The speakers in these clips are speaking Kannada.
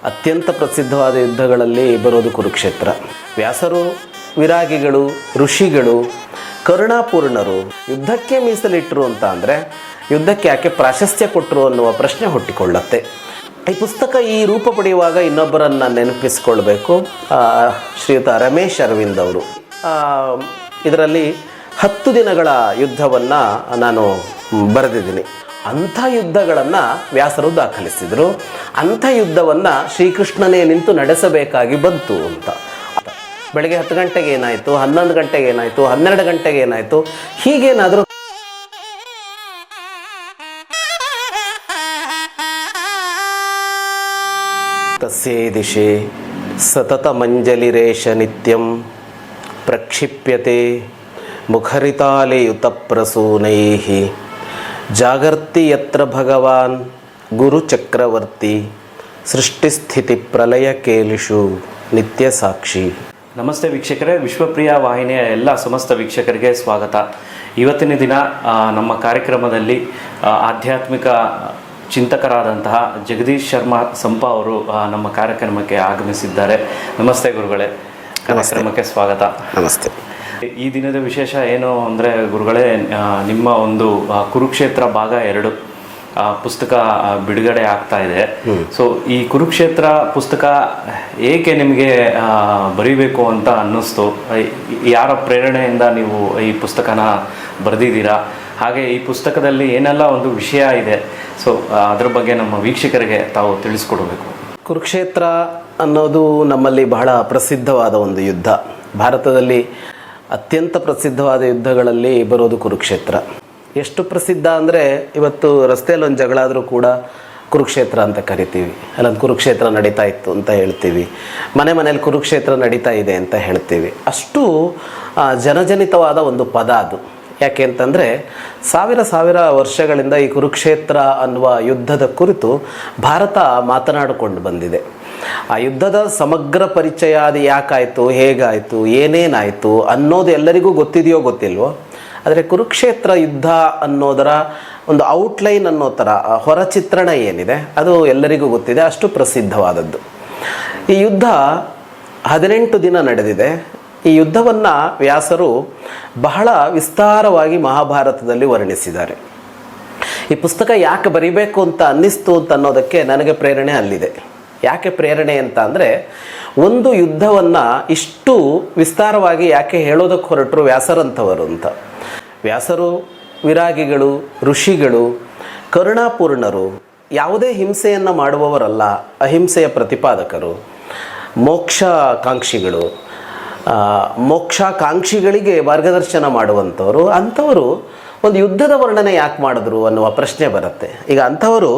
ಅತ್ಯಂತ ಪ್ರಸಿದ್ಧವಾದ ಯುದ್ಧಗಳಲ್ಲಿ ಬರೋದು ಕುರುಕ್ಷೇತ್ರ. ವ್ಯಾಸರು, ವಿರಾಗಿಗಳು, ಋಷಿಗಳು, ಕರುಣಾಪೂರ್ಣರು ಯುದ್ಧಕ್ಕೆ ಮೀಸಲಿಟ್ಟರು ಅಂತ ಅಂದರೆ ಯುದ್ಧಕ್ಕೆ ಯಾಕೆ ಪ್ರಾಶಸ್ತ್ಯ ಕೊಟ್ಟರು ಅನ್ನುವ ಪ್ರಶ್ನೆ ಹುಟ್ಟಿಕೊಳ್ಳುತ್ತೆ. ಈ ಪುಸ್ತಕ ಈ ರೂಪ ಪಡೆಯುವಾಗ ಇನ್ನೊಬ್ಬರನ್ನು ನೆನಪಿಸ್ಕೊಳ್ಬೇಕು, ಶ್ರೀಯುತ ರಮೇಶ್ ಅರವಿಂದ್ ಅವರು. ಇದರಲ್ಲಿ 10 ದಿನಗಳ ಯುದ್ಧವನ್ನು ನಾನು ಬರೆದಿದ್ದೀನಿ. ಅಂಥ ಯುದ್ಧಗಳನ್ನು ವ್ಯಾಸರು ದಾಖಲಿಸಿದರು. ಅಂಥ ಯುದ್ಧವನ್ನು ಶ್ರೀಕೃಷ್ಣನೇ ನಿಂತು ನಡೆಸಬೇಕಾಗಿ ಬಂತು ಅಂತ. ಬೆಳಗ್ಗೆ 10 ಗಂಟೆಗೆ ಏನಾಯಿತು, 11 ಗಂಟೆಗೆ ಏನಾಯಿತು, 12 ಗಂಟೆಗೆ ಏನಾಯಿತು, ಹೀಗೇನಾದರೂ ತಸ್ಯೇ ದಿಶೆ ಸತತ ಮಂಜಲಿರೇಶ ನಿತ್ಯಂ ಪ್ರಕ್ಷಿಪ್ಯತೆ ಮುಖರಿತಾಲೆಯುತ ಪ್ರಸೂನೈಃ ಜಾಗರ್ತಿ ಯತ್ರ ಭಗವಾನ್ ಗುರು ಚಕ್ರವರ್ತಿ ಸೃಷ್ಟಿಸ್ಥಿತಿ ಪ್ರಲಯ ಕೇಲಿಷು ನಿತ್ಯ ಸಾಕ್ಷಿ. ನಮಸ್ತೆ ವೀಕ್ಷಕರೇ, ವಿಶ್ವಪ್ರಿಯ ವಾಹಿನಿಯ ಎಲ್ಲ ಸಮಸ್ತ ವೀಕ್ಷಕರಿಗೆ ಸ್ವಾಗತ. ಇವತ್ತಿನ ದಿನ ನಮ್ಮ ಕಾರ್ಯಕ್ರಮದಲ್ಲಿ ಆಧ್ಯಾತ್ಮಿಕ ಚಿಂತಕರಾದಂತಹ ಜಗದೀಶ್ ಶರ್ಮಾ ಸಂಪ ಅವರು ನಮ್ಮ ಕಾರ್ಯಕ್ರಮಕ್ಕೆ ಆಗಮಿಸಿದ್ದಾರೆ. ನಮಸ್ತೆ ಗುರುಗಳೇ, ಕಾರ್ಯಕ್ರಮಕ್ಕೆ ಸ್ವಾಗತ. ನಮಸ್ತೆ. ಈ ದಿನದ ವಿಶೇಷ ಏನು ಅಂದರೆ ಗುರುಗಳೇ, ನಿಮ್ಮ ಒಂದು ಕುರುಕ್ಷೇತ್ರ ಭಾಗ 2 ಪುಸ್ತಕ ಬಿಡುಗಡೆ ಆಗ್ತಾ ಇದೆ. ಸೊ ಈ ಕುರುಕ್ಷೇತ್ರ ಪುಸ್ತಕ ಏಕೆ ನಿಮಗೆ ಬರೀಬೇಕು ಅಂತ ಅನ್ನಿಸ್ತು? ಯಾರ ಪ್ರೇರಣೆಯಿಂದ ನೀವು ಈ ಪುಸ್ತಕನ ಬರೆದಿದ್ದೀರಾ? ಹಾಗೆ ಈ ಪುಸ್ತಕದಲ್ಲಿ ಏನೆಲ್ಲ ಒಂದು ವಿಷಯ ಇದೆ, ಸೊ ಅದ್ರ ಬಗ್ಗೆ ನಮ್ಮ ವೀಕ್ಷಕರಿಗೆ ತಾವು ತಿಳಿಸ್ಕೊಡ್ಬೇಕು. ಕುರುಕ್ಷೇತ್ರ ಅನ್ನೋದು ನಮ್ಮಲ್ಲಿ ಬಹಳ ಪ್ರಸಿದ್ಧವಾದ ಒಂದು ಯುದ್ಧ. ಭಾರತದಲ್ಲಿ ಅತ್ಯಂತ ಪ್ರಸಿದ್ಧವಾದ ಯುದ್ಧಗಳಲ್ಲಿ ಬರೋದು ಕುರುಕ್ಷೇತ್ರ. ಎಷ್ಟು ಪ್ರಸಿದ್ಧ ಅಂದರೆ ಇವತ್ತು ರಸ್ತೆಯಲ್ಲಿ ಒಂದು ಜಗಳ ಆದರೂ ಕೂಡ ಕುರುಕ್ಷೇತ್ರ ಅಂತ ಕರಿತೀವಿ. ಅಲ್ಲೊಂದು ಕುರುಕ್ಷೇತ್ರ ನಡೀತಾ ಇತ್ತು ಅಂತ ಹೇಳ್ತೀವಿ. ಮನೇಲಿ ಕುರುಕ್ಷೇತ್ರ ನಡೀತಾ ಇದೆ ಅಂತ ಹೇಳ್ತೀವಿ. ಅಷ್ಟು ಜನಜನಿತವಾದ ಒಂದು ಪದ ಅದು. ಯಾಕೆ ಅಂತಂದರೆ ಸಾವಿರ ವರ್ಷಗಳಿಂದ ಈ ಕುರುಕ್ಷೇತ್ರ ಅನ್ನುವ ಯುದ್ಧದ ಕುರಿತು ಭಾರತ ಮಾತನಾಡಿಕೊಂಡು ಬಂದಿದೆ. ಆ ಯುದ್ಧದ ಸಮಗ್ರ ಪರಿಚಯ ಅದು ಯಾಕಾಯಿತು, ಹೇಗಾಯಿತು, ಏನೇನಾಯಿತು ಅನ್ನೋದು ಎಲ್ಲರಿಗೂ ಗೊತ್ತಿದೆಯೋ ಗೊತ್ತಿಲ್ವೋ, ಆದರೆ ಕುರುಕ್ಷೇತ್ರ ಯುದ್ಧ ಅನ್ನೋದರ ಒಂದು ಔಟ್ಲೈನ್ ಅನ್ನೋ ಥರ ಹೊರಚಿತ್ರಣ ಏನಿದೆ ಅದು ಎಲ್ಲರಿಗೂ ಗೊತ್ತಿದೆ. ಅಷ್ಟು ಪ್ರಸಿದ್ಧವಾದದ್ದು. ಈ ಯುದ್ಧ 18 ದಿನ ನಡೆದಿದೆ. ಈ ಯುದ್ಧವನ್ನು ವ್ಯಾಸರು ಬಹಳ ವಿಸ್ತಾರವಾಗಿ ಮಹಾಭಾರತದಲ್ಲಿ ವರ್ಣಿಸಿದ್ದಾರೆ. ಈ ಪುಸ್ತಕ ಯಾಕೆ ಬರಿಬೇಕು ಅಂತ ಅನ್ನಿಸ್ತು ಅಂತ ಅನ್ನೋದಕ್ಕೆ ನನಗೆ ಪ್ರೇರಣೆ ಅಲ್ಲಿದೆ. ಯಾಕೆ ಪ್ರೇರಣೆ ಅಂತ ಅಂದರೆ, ಒಂದು ಯುದ್ಧವನ್ನು ಇಷ್ಟು ವಿಸ್ತಾರವಾಗಿ ಯಾಕೆ ಹೇಳೋದಕ್ಕೆ ಹೊರಟರು ವ್ಯಾಸರಂಥವರು ಅಂತ. ವ್ಯಾಸರು, ವಿರಾಗಿಗಳು, ಋಷಿಗಳು, ಕರುಣಾಪೂರ್ಣರು, ಯಾವುದೇ ಹಿಂಸೆಯನ್ನು ಮಾಡುವವರಲ್ಲ, ಅಹಿಂಸೆಯ ಪ್ರತಿಪಾದಕರು, ಮೋಕ್ಷಾಕಾಂಕ್ಷಿಗಳು, ಮೋಕ್ಷಾಕಾಂಕ್ಷಿಗಳಿಗೆ ಮಾರ್ಗದರ್ಶನ ಮಾಡುವಂಥವರು. ಅಂಥವರು ಒಂದು ಯುದ್ಧದ ವರ್ಣನೆ ಯಾಕೆ ಮಾಡಿದ್ರು ಅನ್ನುವ ಪ್ರಶ್ನೆ ಬರುತ್ತೆ. ಈಗ ಅಂಥವರು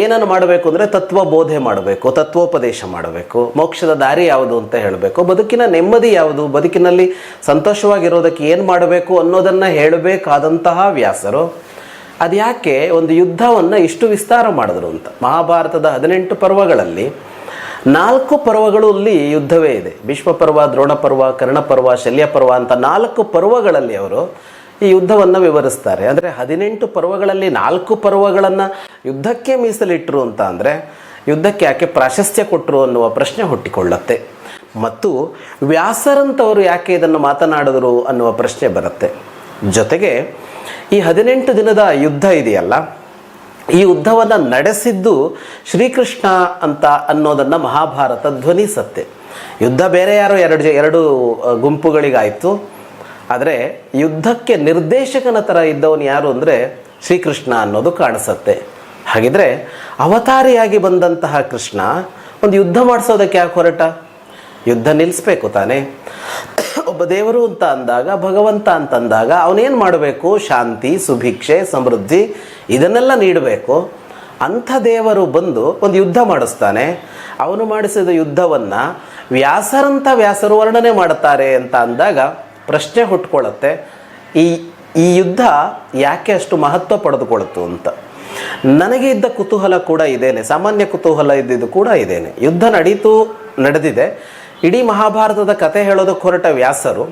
ಏನನ್ನು ಮಾಡಬೇಕು ಅಂದರೆ ತತ್ವಬೋಧೆ ಮಾಡಬೇಕು, ತತ್ವೋಪದೇಶ ಮಾಡಬೇಕು, ಮೋಕ್ಷದ ದಾರಿ ಯಾವುದು ಅಂತ ಹೇಳಬೇಕು, ಬದುಕಿನ ನೆಮ್ಮದಿ ಯಾವುದು, ಬದುಕಿನಲ್ಲಿ ಸಂತೋಷವಾಗಿರೋದಕ್ಕೆ ಏನು ಮಾಡಬೇಕು ಅನ್ನೋದನ್ನು ಹೇಳಬೇಕಾದಂತಹ ವ್ಯಾಸರು ಅದು ಯಾಕೆ ಒಂದು ಯುದ್ಧವನ್ನು ಇಷ್ಟು ವಿಸ್ತಾರ ಮಾಡಿದ್ರು ಅಂತ. ಮಹಾಭಾರತದ 18 ಪರ್ವಗಳಲ್ಲಿ 4 ಪರ್ವಗಳಲ್ಲಿ ಯುದ್ಧವೇ ಇದೆ. ಭೀಷ್ಮ ಪರ್ವ, ದ್ರೋಣ ಪರ್ವ, ಕರ್ಣ ಪರ್ವ, ಶಲ್ಯ ಪರ್ವ ಅಂತ 4 ಪರ್ವಗಳಲ್ಲಿ ಅವರು ಈ ಯುದ್ಧವನ್ನು ವಿವರಿಸ್ತಾರೆ. ಅಂದರೆ 18 ಪರ್ವಗಳಲ್ಲಿ 4 ಪರ್ವಗಳನ್ನು ಯುದ್ಧಕ್ಕೆ ಮೀಸಲಿಟ್ಟರು ಅಂತ ಅಂದರೆ ಯುದ್ಧಕ್ಕೆ ಯಾಕೆ ಪ್ರಾಶಸ್ತ್ಯ ಕೊಟ್ಟರು ಅನ್ನುವ ಪ್ರಶ್ನೆ ಹುಟ್ಟಿಕೊಳ್ಳುತ್ತೆ. ಮತ್ತು ವ್ಯಾಸರಂಥವರು ಯಾಕೆ ಇದನ್ನು ಮಾತನಾಡಿದ್ರು ಅನ್ನುವ ಪ್ರಶ್ನೆ ಬರುತ್ತೆ. ಜೊತೆಗೆ ಈ 18 ದಿನದ ಯುದ್ಧ ಇದೆಯಲ್ಲ, ಈ ಯುದ್ಧವನ್ನು ನಡೆಸಿದ್ದು ಶ್ರೀಕೃಷ್ಣ ಅಂತ ಅನ್ನೋದನ್ನು ಮಹಾಭಾರತ ಧ್ವನಿಸುತ್ತೆ. ಯುದ್ಧ ಬೇರೆ ಯಾರೋ ಎರಡು ಗುಂಪುಗಳಿಗಾಯಿತು, ಆದರೆ ಯುದ್ಧಕ್ಕೆ ನಿರ್ದೇಶಕನ ಥರ ಇದ್ದವನು ಯಾರು ಅಂದರೆ ಶ್ರೀಕೃಷ್ಣ ಅನ್ನೋದು ಕಾಣಿಸುತ್ತೆ. ಹಾಗಿದ್ರೆ ಅವತಾರಿಯಾಗಿ ಬಂದಂತಹ ಕೃಷ್ಣ ಒಂದು ಯುದ್ಧ ಮಾಡಿಸೋದಕ್ಕೆ ಯಾಕೆ ಹೊರಟ? ಯುದ್ಧ ನಿಲ್ಲಿಸ್ಬೇಕು ತಾನೇ. ಒಬ್ಬ ದೇವರು ಅಂತ ಅಂದಾಗ, ಭಗವಂತ ಅಂತಂದಾಗ ಅವನೇನು ಮಾಡಬೇಕು? ಶಾಂತಿ, ಸುಭಿಕ್ಷೆ, ಸಮೃದ್ಧಿ ಇದನ್ನೆಲ್ಲ ನೀಡಬೇಕು. ಅಂಥ ದೇವರು ಬಂದು ಒಂದು ಯುದ್ಧ ಮಾಡಿಸ್ತಾನೆ. ಅವನು ಮಾಡಿಸಿದ ಯುದ್ಧವನ್ನು ವ್ಯಾಸರು ವರ್ಣನೆ ಮಾಡುತ್ತಾರೆ ಅಂತ ಅಂದಾಗ ಪ್ರಶ್ನೆ ಹುಟ್ಕೊಳ್ಳುತ್ತೆ, ಈ ಯುದ್ಧ ಯಾಕೆ ಅಷ್ಟು ಮಹತ್ವ ಪಡೆದುಕೊಳ್ತು ಅಂತ. ನನಗೆ ಇದ್ದ ಕುತೂಹಲ ಕೂಡ ಇದೇನೆ, ಸಾಮಾನ್ಯ ಕುತೂಹಲ ಇದ್ದಿದ್ದು ಕೂಡ ಇದೇನೆ. ಯುದ್ಧ ನಡೆದಿದೆ. ಇಡೀ ಮಹಾಭಾರತದ ಕಥೆ ಹೇಳೋದಕ್ಕೆ ಹೊರಟ ವ್ಯಾಸರು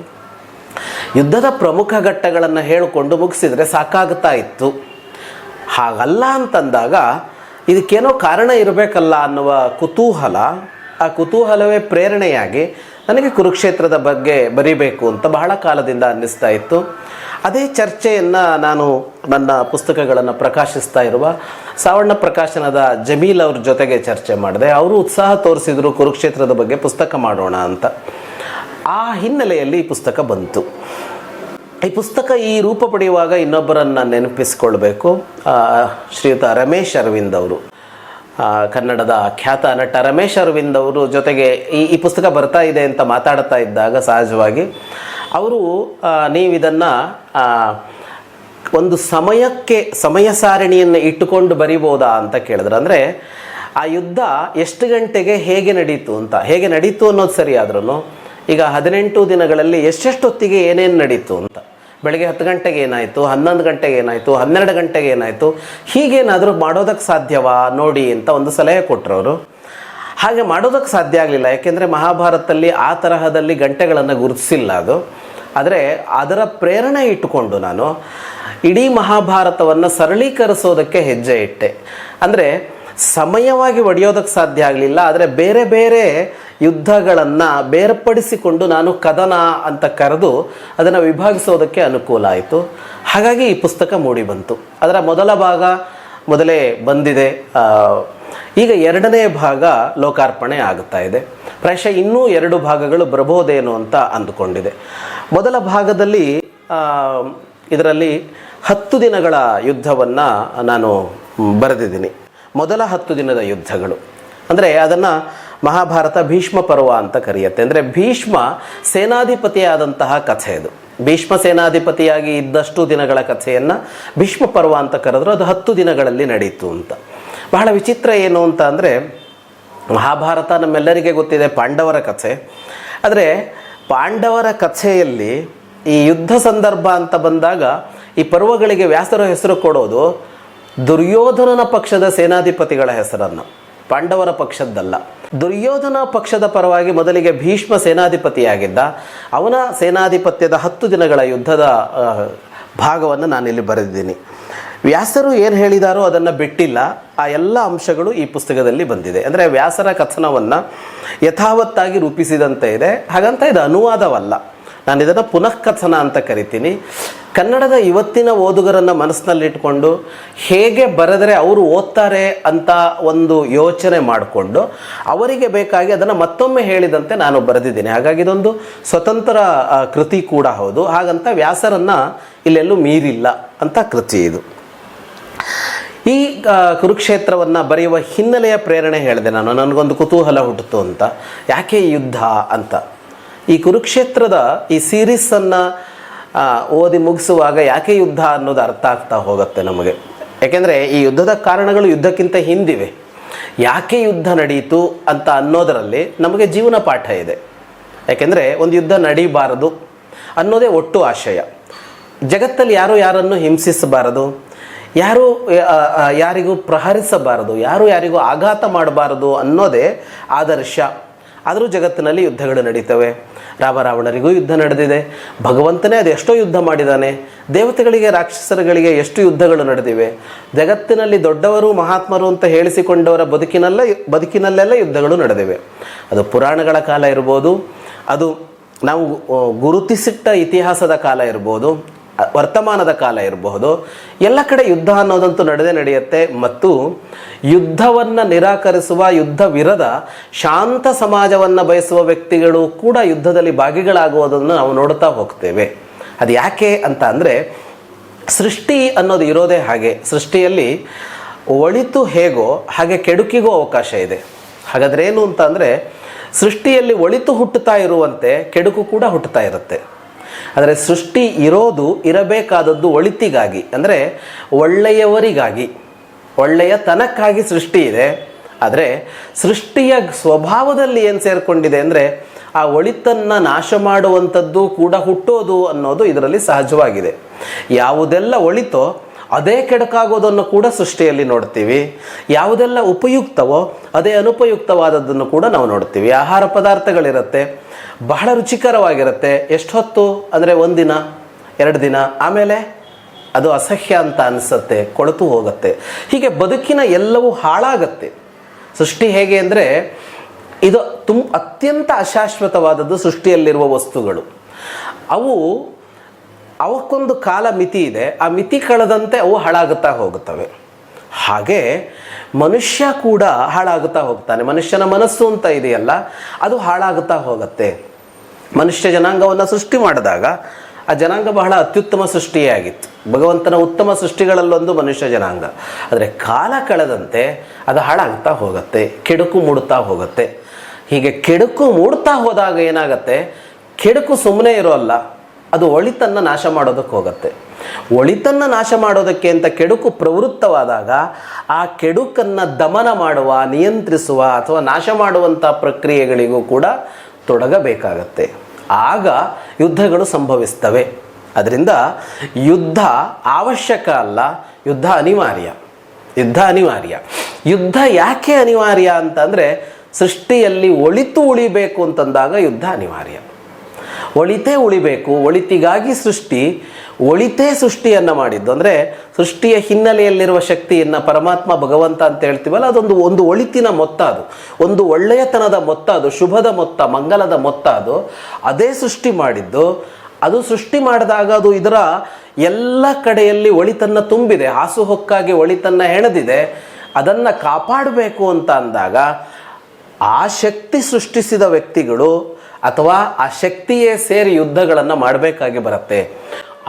ಯುದ್ಧದ ಪ್ರಮುಖ ಘಟ್ಟಗಳನ್ನು ಹೇಳಿಕೊಂಡು ಮುಗಿಸಿದರೆ ಸಾಕಾಗ್ತಾ ಇತ್ತು. ಹಾಗಲ್ಲ ಅಂತಂದಾಗ ಇದಕ್ಕೇನೋ ಕಾರಣ ಇರಬೇಕಲ್ಲ ಅನ್ನುವ ಕುತೂಹಲ, ಆ ಕುತೂಹಲವೇ ಪ್ರೇರಣೆಯಾಗಿ ನನಗೆ ಕುರುಕ್ಷೇತ್ರದ ಬಗ್ಗೆ ಬರೀಬೇಕು ಅಂತ ಬಹಳ ಕಾಲದಿಂದ ಅನ್ನಿಸ್ತಾ ಇತ್ತು. ಅದೇ ಚರ್ಚೆಯನ್ನು ನಾನು ನನ್ನ ಪುಸ್ತಕಗಳನ್ನು ಪ್ರಕಾಶಿಸ್ತಾ ಇರುವ ಸಾವಣ್ಣ ಪ್ರಕಾಶನದ ಜಮೀಲ್ ಅವ್ರ ಜೊತೆಗೆ ಚರ್ಚೆ ಮಾಡಿದೆ. ಅವರು ಉತ್ಸಾಹ ತೋರಿಸಿದರು ಕುರುಕ್ಷೇತ್ರದ ಬಗ್ಗೆ ಪುಸ್ತಕ ಮಾಡೋಣ ಅಂತ. ಆ ಹಿನ್ನೆಲೆಯಲ್ಲಿ ಈ ಪುಸ್ತಕ ಬಂತು. ಈ ಪುಸ್ತಕ ಈ ರೂಪ ಪಡೆಯುವಾಗ ಇನ್ನೊಬ್ಬರನ್ನು ನೆನಪಿಸ್ಕೊಳ್ಬೇಕು. ಶ್ರೀಯುತ ರಮೇಶ್ ಅರವಿಂದ್ ಅವರು, ಕನ್ನಡದ ಖ್ಯಾತ ನಟ ರಮೇಶ್ ಅರವಿಂದ್ ಅವರು ಜೊತೆಗೆ ಈ ಪುಸ್ತಕ ಬರ್ತಾ ಇದೆ ಅಂತ ಮಾತಾಡ್ತಾ ಇದ್ದಾಗ ಸಹಜವಾಗಿ ಅವರು ನೀವಿದನ್ನು ಒಂದು ಸಮಯ ಸಾರಿಣಿಯನ್ನು ಇಟ್ಟುಕೊಂಡು ಬರಿಬೋದಾ ಅಂತ ಕೇಳಿದ್ರು. ಅಂದರೆ ಆ ಯುದ್ಧ ಎಷ್ಟು ಗಂಟೆಗೆ ಹೇಗೆ ನಡೀತು ಅಂತ, ಹೇಗೆ ನಡೀತು ಅನ್ನೋದು ಸರಿ ಆದ್ರೂ ಈಗ 18 ದಿನಗಳಲ್ಲಿ ಎಷ್ಟೆಷ್ಟೊತ್ತಿಗೆ ಏನೇನು ನಡೀತು ಅಂತ, ಬೆಳಗ್ಗೆ 10 ಗಂಟೆಗೆ ಏನಾಯಿತು, 11 ಗಂಟೆಗೆ ಏನಾಯಿತು, 12 ಗಂಟೆಗೆ ಏನಾಯಿತು, ಹೀಗೇನಾದರೂ ಮಾಡೋದಕ್ಕೆ ಸಾಧ್ಯವಾ ನೋಡಿ ಅಂತ ಒಂದು ಸಲಹೆ ಕೊಟ್ಟರು ಅವರು. ಹಾಗೆ ಮಾಡೋದಕ್ಕೆ ಸಾಧ್ಯ ಆಗಲಿಲ್ಲ, ಯಾಕೆಂದರೆ ಮಹಾಭಾರತದಲ್ಲಿ ಆ ತರಹದಲ್ಲಿ ಗಂಟೆಗಳನ್ನು ಗುರುತಿಸಿಲ್ಲ ಅದು. ಆದರೆ ಅದರ ಪ್ರೇರಣೆ ಇಟ್ಟುಕೊಂಡು ನಾನು ಇಡೀ ಮಹಾಭಾರತವನ್ನು ಸರಳೀಕರಿಸೋದಕ್ಕೆ ಹೆಜ್ಜೆ ಇಟ್ಟೆ. ಅಂದರೆ ಸಮಯವಾಗಿ ಒಡೆಯೋದಕ್ಕೆ ಸಾಧ್ಯ ಆಗಲಿಲ್ಲ, ಆದರೆ ಬೇರೆ ಬೇರೆ ಯುದ್ಧಗಳನ್ನು ಬೇರ್ಪಡಿಸಿಕೊಂಡು ನಾನು ಕದನ ಅಂತ ಕರೆದು ಅದನ್ನು ವಿಭಾಗಿಸೋದಕ್ಕೆ ಅನುಕೂಲ ಆಯಿತು. ಹಾಗಾಗಿ ಈ ಪುಸ್ತಕ ಮೂಡಿ ಬಂತು. ಅದರ ಮೊದಲ ಭಾಗ ಮೊದಲೇ ಬಂದಿದೆ. ಈಗ 2ನೇ ಭಾಗ ಲೋಕಾರ್ಪಣೆ ಆಗುತ್ತಾ ಇದೆ. ಪ್ರಾಯಶಃ ಇನ್ನೂ 2 ಭಾಗಗಳು ಬರಬಹುದೇನೋ ಅಂತ ಅಂದುಕೊಂಡಿದೆ. ಮೊದಲ ಭಾಗದಲ್ಲಿ ಇದರಲ್ಲಿ 10 ದಿನಗಳ ಯುದ್ಧವನ್ನು ನಾನು ಬರೆದಿದ್ದೀನಿ. ಮೊದಲ 10 ದಿನದ ಯುದ್ಧಗಳು ಅಂದರೆ ಅದನ್ನು ಮಹಾಭಾರತ ಭೀಷ್ಮ ಪರ್ವ ಅಂತ ಕರೆಯುತ್ತೆ. ಅಂದರೆ ಭೀಷ್ಮ ಸೇನಾಧಿಪತಿಯಾದಂತಹ ಕಥೆ ಅದು. ಭೀಷ್ಮ ಸೇನಾಧಿಪತಿಯಾಗಿ ಇದ್ದಷ್ಟು ದಿನಗಳ ಕಥೆಯನ್ನು ಭೀಷ್ಮ ಪರ್ವ ಅಂತ ಕರೆದ್ರು. ಅದು 10 ದಿನಗಳಲ್ಲಿ ನಡೀತು ಅಂತ. ಬಹಳ ವಿಚಿತ್ರ ಏನು ಅಂತ ಅಂದರೆ, ಮಹಾಭಾರತ ನಮ್ಮೆಲ್ಲರಿಗೆ ಗೊತ್ತಿದೆ ಪಾಂಡವರ ಕಥೆ. ಆದರೆ ಪಾಂಡವರ ಕಥೆಯಲ್ಲಿ ಈ ಯುದ್ಧ ಸಂದರ್ಭ ಅಂತ ಬಂದಾಗ ಈ ಪರ್ವಗಳಿಗೆ ವ್ಯಾಸರ ಹೆಸರು ಕೊಡೋದು ದುರ್ಯೋಧನನ ಪಕ್ಷದ ಸೇನಾಧಿಪತಿಗಳ ಹೆಸರನ್ನು, ಪಾಂಡವರ ಪಕ್ಷದ್ದಲ್ಲ. ದುರ್ಯೋಧನ ಪಕ್ಷದ ಪರವಾಗಿ ಮೊದಲಿಗೆ ಭೀಷ್ಮ ಸೇನಾಧಿಪತಿಯಾಗಿದ್ದ, ಅವನ ಸೇನಾಧಿಪತ್ಯದ 10 ದಿನಗಳ ಯುದ್ಧದ ಭಾಗವನ್ನು ನಾನಿಲ್ಲಿ ಬರೆದಿದ್ದೀನಿ. ವ್ಯಾಸರು ಏನು ಹೇಳಿದಾರೋ ಅದನ್ನು ಬಿಟ್ಟಿಲ್ಲ. ಆ ಎಲ್ಲ ಅಂಶಗಳು ಈ ಪುಸ್ತಕದಲ್ಲಿ ಬಂದಿದೆ. ಅಂದರೆ ವ್ಯಾಸರ ಕಥನವನ್ನು ಯಥಾವತ್ತಾಗಿ ರೂಪಿಸಿದಂತೆ ಇದೆ. ಹಾಗಂತ ಇದು ಅನುವಾದವಲ್ಲ, ನಾನು ಇದನ್ನು ಪುನಃ ಕಥನ ಅಂತ ಕರಿತೀನಿ. ಕನ್ನಡದ ಇವತ್ತಿನ ಓದುಗರನ್ನು ಮನಸ್ಸಿನಲ್ಲಿಟ್ಕೊಂಡು ಹೇಗೆ ಬರೆದರೆ ಅವರು ಓದ್ತಾರೆ ಅಂತ ಒಂದು ಯೋಚನೆ ಮಾಡಿಕೊಂಡು ಅವರಿಗೆ ಬೇಕಾಗಿ ಅದನ್ನು ಮತ್ತೊಮ್ಮೆ ಹೇಳಿದಂತೆ ನಾನು ಬರೆದಿದ್ದೀನಿ. ಹಾಗಾಗಿ ಇದೊಂದು ಸ್ವತಂತ್ರ ಕೃತಿ ಕೂಡ ಹೌದು. ಹಾಗಂತ ವ್ಯಾಸರನ್ನು ಇಲ್ಲೆಲ್ಲೂ ಮೀರಿಲ್ಲ ಅಂತ ಕೃತಿ ಇದು. ಈ ಕುರುಕ್ಷೇತ್ರವನ್ನು ಬರೆಯುವ ಹಿನ್ನೆಲೆಯ ಪ್ರೇರಣೆ ಹೇಳಿದೆ ನಾನು. ನನಗೊಂದು ಕುತೂಹಲ ಹುಟ್ಟಿತು ಅಂತ, ಯಾಕೆ ಈ ಯುದ್ಧ ಅಂತ. ಈ ಕುರುಕ್ಷೇತ್ರದ ಈ ಸೀರೀಸನ್ನು ಓದಿ ಮುಗಿಸುವಾಗ ಯಾಕೆ ಯುದ್ಧ ಅನ್ನೋದು ಅರ್ಥ ಆಗ್ತಾ ಹೋಗುತ್ತೆ ನಮಗೆ. ಯಾಕೆಂದರೆ ಈ ಯುದ್ಧದ ಕಾರಣಗಳು ಯುದ್ಧಕ್ಕಿಂತ ಹಿಂದಿವೆ. ಯಾಕೆ ಯುದ್ಧ ನಡೀತು ಅಂತ ಅನ್ನೋದರಲ್ಲಿ ನಮಗೆ ಜೀವನ ಪಾಠ ಇದೆ. ಯಾಕೆಂದರೆ ಒಂದು ಯುದ್ಧ ನಡೀಬಾರದು ಅನ್ನೋದೇ ಒಟ್ಟು ಆಶಯ. ಜಗತ್ತಲ್ಲಿ ಯಾರನ್ನು ಹಿಂಸಿಸಬಾರದು, ಯಾರಿಗೂ ಪ್ರಹರಿಸಬಾರದು, ಯಾರಿಗೂ ಆಘಾತ ಮಾಡಬಾರದು ಅನ್ನೋದೇ ಆದರ್ಶ. ಆದರೂ ಜಗತ್ತಿನಲ್ಲಿ ಯುದ್ಧಗಳು ನಡೀತವೆ. ರಾಮರಾವಣರಿಗೂ ಯುದ್ಧ ನಡೆದಿದೆ. ಭಗವಂತನೇ ಅದೆಷ್ಟೋ ಯುದ್ಧ ಮಾಡಿದ್ದಾನೆ. ದೇವತೆಗಳಿಗೆ ರಾಕ್ಷಸರುಗಳಿಗೆ ಎಷ್ಟು ಯುದ್ಧಗಳು ನಡೆದಿವೆ. ಜಗತ್ತಿನಲ್ಲಿ ದೊಡ್ಡವರು ಮಹಾತ್ಮರು ಅಂತ ಹೇಳಿಸಿಕೊಂಡವರ ಬದುಕಿನಲ್ಲೆಲ್ಲ ಯುದ್ಧಗಳು ನಡೆದಿವೆ. ಅದು ಪುರಾಣಗಳ ಕಾಲ ಇರ್ಬೋದು, ಅದು ನಾವು ಗುರುತಿಸಿಟ್ಟ ಇತಿಹಾಸದ ಕಾಲ ಇರ್ಬೋದು, ವರ್ತಮಾನದ ಕಾಲ ಇರಬಹುದು. ಎಲ್ಲ ಕಡೆ ಯುದ್ಧ ಅನ್ನೋದಂತೂ ನಡೆಯುತ್ತೆ. ಮತ್ತು ಯುದ್ಧವನ್ನು ನಿರಾಕರಿಸುವ, ಯುದ್ಧ ವಿರದ ಶಾಂತ ಸಮಾಜವನ್ನು ಬಯಸುವ ವ್ಯಕ್ತಿಗಳು ಕೂಡ ಯುದ್ಧದಲ್ಲಿ ಭಾಗಿಗಳಾಗುವುದನ್ನು ನಾವು ನೋಡ್ತಾ ಹೋಗ್ತೇವೆ. ಅದು ಯಾಕೆ ಅಂತ ಅಂದರೆ, ಸೃಷ್ಟಿ ಅನ್ನೋದು ಇರೋದೇ ಹಾಗೆ. ಸೃಷ್ಟಿಯಲ್ಲಿ ಒಳಿತು ಹೇಗೋ ಹಾಗೆ ಕೆಡುಕಿಗೂ ಅವಕಾಶ ಇದೆ. ಹಾಗಾದ್ರೆ ಏನು ಅಂತ ಅಂದರೆ, ಸೃಷ್ಟಿಯಲ್ಲಿ ಒಳಿತು ಹುಟ್ಟುತ್ತಾ ಇರುವಂತೆ ಕೆಡುಕು ಕೂಡ ಹುಟ್ಟುತ್ತಾ ಇರುತ್ತೆ. ಆದರೆ ಸೃಷ್ಟಿ ಇರಬೇಕಾದದ್ದು ಒಳಿತಿಗಾಗಿ, ಅಂದರೆ ಒಳ್ಳೆಯವರಿಗಾಗಿ, ಒಳ್ಳೆಯತನಕ್ಕಾಗಿ ಸೃಷ್ಟಿ ಇದೆ. ಆದರೆ ಸೃಷ್ಟಿಯ ಸ್ವಭಾವದಲ್ಲಿ ಏನು ಸೇರಿಕೊಂಡಿದೆ ಅಂದರೆ, ಆ ಒಳಿತನ್ನು ನಾಶ ಮಾಡುವಂಥದ್ದು ಕೂಡ ಹುಟ್ಟೋದು ಅನ್ನೋದು ಇದರಲ್ಲಿ ಸಹಜವಾಗಿದೆ. ಯಾವುದೆಲ್ಲ ಒಳಿತೋ ಅದೇ ಕೆಡಕಾಗೋದನ್ನು ಕೂಡ ಸೃಷ್ಟಿಯಲ್ಲಿ ನೋಡ್ತೀವಿ. ಯಾವುದೆಲ್ಲ ಉಪಯುಕ್ತವೋ ಅದೇ ಅನುಪಯುಕ್ತವಾದದ್ದನ್ನು ಕೂಡ ನಾವು ನೋಡ್ತೀವಿ. ಆಹಾರ ಪದಾರ್ಥಗಳಿರುತ್ತೆ, ಬಹಳ ರುಚಿಕರವಾಗಿರುತ್ತೆ. ಎಷ್ಟು ಹೊತ್ತು ಅಂದರೆ 1 ದಿನ 2 ದಿನ, ಆಮೇಲೆ ಅದು ಅಸಹ್ಯ ಅಂತ ಅನಿಸುತ್ತೆ, ಕೊಳೆತು ಹೋಗುತ್ತೆ. ಹೀಗೆ ಬದುಕಿನ ಎಲ್ಲವೂ ಹಾಳಾಗತ್ತೆ. ಸೃಷ್ಟಿ ಹೇಗೆ ಅಂದರೆ ಇದು ಅತ್ಯಂತ ಅಶಾಶ್ವತವಾದದ್ದು. ಸೃಷ್ಟಿಯಲ್ಲಿರುವ ವಸ್ತುಗಳು ಅವಕ್ಕೊಂದು ಕಾಲ ಮಿತಿ ಇದೆ. ಆ ಮಿತಿ ಕಳೆದಂತೆ ಅವು ಹಾಳಾಗುತ್ತಾ ಹೋಗುತ್ತವೆ. ಹಾಗೆ ಮನುಷ್ಯ ಕೂಡ ಹಾಳಾಗುತ್ತಾ ಹೋಗ್ತಾನೆ. ಮನುಷ್ಯನ ಮನಸ್ಸು ಅಂತ ಇದೆಯಲ್ಲ, ಅದು ಹಾಳಾಗುತ್ತಾ ಹೋಗುತ್ತೆ. ಮನುಷ್ಯ ಜನಾಂಗವನ್ನು ಸೃಷ್ಟಿ ಮಾಡಿದಾಗ ಆ ಜನಾಂಗ ಬಹಳ ಅತ್ಯುತ್ತಮ ಸೃಷ್ಟಿಯೇ ಆಗಿತ್ತು. ಭಗವಂತನ ಉತ್ತಮ ಸೃಷ್ಟಿಗಳಲ್ಲೊಂದು ಮನುಷ್ಯ ಜನಾಂಗ. ಆದರೆ ಕಾಲ ಕಳೆದಂತೆ ಅದು ಹಾಳಾಗ್ತಾ ಹೋಗುತ್ತೆ, ಕೆಡುಕು ಮೂಡುತ್ತಾ ಹೋಗುತ್ತೆ. ಹೀಗೆ ಕೆಡುಕು ಮೂಡ್ತಾ ಹೋದಾಗ ಏನಾಗತ್ತೆ, ಕೆಡುಕು ಸುಮ್ಮನೆ ಇರೋಲ್ಲ, ಅದು ಒಳಿತನ್ನು ನಾಶ ಮಾಡೋದಕ್ಕೆ ಹೋಗುತ್ತೆ. ಒಳಿತನ್ನು ನಾಶ ಮಾಡೋದಕ್ಕೆ ಅಂತ ಕೆಡುಕು ಪ್ರವೃತ್ತವಾದಾಗ ಆ ಕೆಡುಕನ್ನು ದಮನ ಮಾಡುವ, ನಿಯಂತ್ರಿಸುವ ಅಥವಾ ನಾಶ ಮಾಡುವಂಥ ಪ್ರಕ್ರಿಯೆಗಳಿಗೂ ಕೂಡ ತೊಡಗಬೇಕಾಗತ್ತೆ. ಆಗ ಯುದ್ಧಗಳು ಸಂಭವಿಸ್ತವೆ. ಅದರಿಂದ ಯುದ್ಧ ಅವಶ್ಯಕ ಅಲ್ಲ, ಯುದ್ಧ ಅನಿವಾರ್ಯ. ಯುದ್ಧ ಯಾಕೆ ಅನಿವಾರ್ಯ ಅಂತಂದರೆ, ಸೃಷ್ಟಿಯಲ್ಲಿ ಒಳಿತು ಉಳಿಬೇಕು ಅಂತಂದಾಗ ಯುದ್ಧ ಅನಿವಾರ್ಯ. ಒಳಿತೇ ಉಳಿಬೇಕು, ಒಳಿತಿಗಾಗಿ ಒಳಿತೇ ಸೃಷ್ಟಿಯನ್ನು ಮಾಡಿದ್ದು. ಅಂದರೆ ಸೃಷ್ಟಿಯ ಹಿನ್ನೆಲೆಯಲ್ಲಿರುವ ಶಕ್ತಿಯನ್ನು ಪರಮಾತ್ಮ ಭಗವಂತ ಅಂತ ಹೇಳ್ತೀವಲ್ಲ, ಒಂದು ಒಳಿತಿನ ಮೊತ್ತ, ಅದು ಒಂದು ಒಳ್ಳೆಯತನದ ಮೊತ್ತ, ಅದು ಶುಭದ ಮೊತ್ತ, ಮಂಗಲದ ಮೊತ್ತ. ಅದೇ ಸೃಷ್ಟಿ ಮಾಡಿದ್ದು. ಅದು ಸೃಷ್ಟಿ ಮಾಡಿದಾಗ ಅದು ಇದರ ಎಲ್ಲ ಕಡೆಯಲ್ಲಿ ಒಳಿತನ್ನು ತುಂಬಿದೆ, ಹಾಸುಹೊಕ್ಕಾಗಿ ಒಳಿತನ್ನು ಹೆಣೆದಿದೆ. ಅದನ್ನು ಕಾಪಾಡಬೇಕು ಅಂತ ಅಂದಾಗ ಆ ಶಕ್ತಿ ಸೃಷ್ಟಿಸಿದ ವ್ಯಕ್ತಿಗಳು ಅಥವಾ ಆ ಶಕ್ತಿಯೇ ಸೇರಿ ಯುದ್ಧಗಳನ್ನು ಮಾಡಬೇಕಾಗಿ ಬರುತ್ತೆ.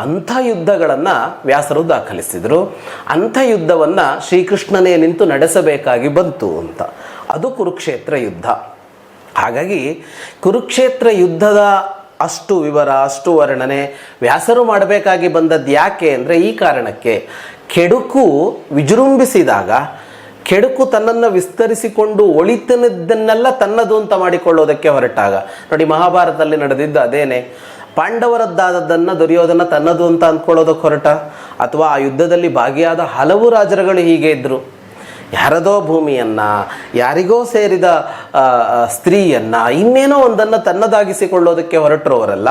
ಅಂಥ ಯುದ್ಧಗಳನ್ನು ವ್ಯಾಸರು ದಾಖಲಿಸಿದರು. ಅಂಥ ಯುದ್ಧವನ್ನು ಶ್ರೀಕೃಷ್ಣನೇ ನಿಂತು ನಡೆಸಬೇಕಾಗಿ ಬಂತು ಅಂತ. ಅದು ಕುರುಕ್ಷೇತ್ರ ಯುದ್ಧ. ಹಾಗಾಗಿ ಕುರುಕ್ಷೇತ್ರ ಯುದ್ಧದ ಅಷ್ಟು ವಿವರ, ಅಷ್ಟು ವರ್ಣನೆ ವ್ಯಾಸರು ಮಾಡಬೇಕಾಗಿ ಬಂದದ್ದು ಯಾಕೆ ಅಂದರೆ ಈ ಕಾರಣಕ್ಕೆ. ಕೆಡುಕು ವಿಜೃಂಭಿಸಿದಾಗ, ಕೆಡುಕು ತನ್ನನ್ನು ವಿಸ್ತರಿಸಿಕೊಂಡು ಒಳಿತನದ್ದನ್ನೆಲ್ಲ ತನ್ನದು ಅಂತ ಮಾಡಿಕೊಳ್ಳೋದಕ್ಕೆ ಹೊರಟಾಗ, ನೋಡಿ ಮಹಾಭಾರತದಲ್ಲಿ ನಡೆದಿದ್ದು ಅದೇನೆ. ಪಾಂಡವರದ್ದಾದದ್ದನ್ನು ದುರ್ಯೋಧನ ತನ್ನದು ಅಂತ ಅಂದ್ಕೊಳ್ಳೋದಕ್ಕೆ ಹೊರಟ, ಅಥವಾ ಆ ಯುದ್ಧದಲ್ಲಿ ಭಾಗಿಯಾದ ಹಲವು ರಾಜರುಗಳು ಹೀಗೆ ಇದ್ದರು. ಯಾರದೋ ಭೂಮಿಯನ್ನು, ಯಾರಿಗೋ ಸೇರಿದ ಸ್ತ್ರೀಯನ್ನು, ಇನ್ನೇನೋ ಒಂದನ್ನು ತನ್ನದಾಗಿಸಿಕೊಳ್ಳೋದಕ್ಕೆ ಹೊರಟರವರಲ್ಲ.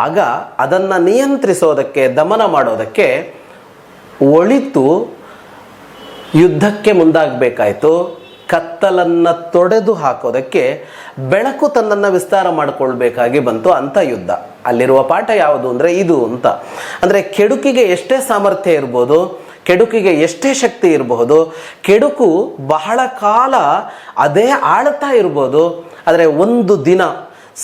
ಆಗ ಅದನ್ನು ನಿಯಂತ್ರಿಸೋದಕ್ಕೆ, ದಮನ ಮಾಡೋದಕ್ಕೆ ಒಳಿತು ಯುದ್ಧಕ್ಕೆ ಮುಂದಾಗಬೇಕಾಯಿತು. ಕತ್ತಲನ್ನು ತೊಡೆದು ಹಾಕೋದಕ್ಕೆ ಬೆಳಕು ತನ್ನನ್ನು ವಿಸ್ತಾರ ಮಾಡಿಕೊಳ್ಬೇಕಾಗಿ ಬಂತು. ಅಂಥ ಯುದ್ಧ. ಅಲ್ಲಿರುವ ಪಾಠ ಯಾವುದು ಅಂದರೆ ಇದು ಅಂತ. ಅಂದರೆ ಕೆಡುಕಿಗೆ ಎಷ್ಟೇ ಸಾಮರ್ಥ್ಯ ಇರ್ಬೋದು, ಕೆಡುಕಿಗೆ ಎಷ್ಟೇ ಶಕ್ತಿ ಇರಬಹುದು, ಕೆಡುಕು ಬಹಳ ಕಾಲ ಅದೇ ಆಳ್ತಾ ಇರ್ಬೋದು. ಆದರೆ ಒಂದು ದಿನ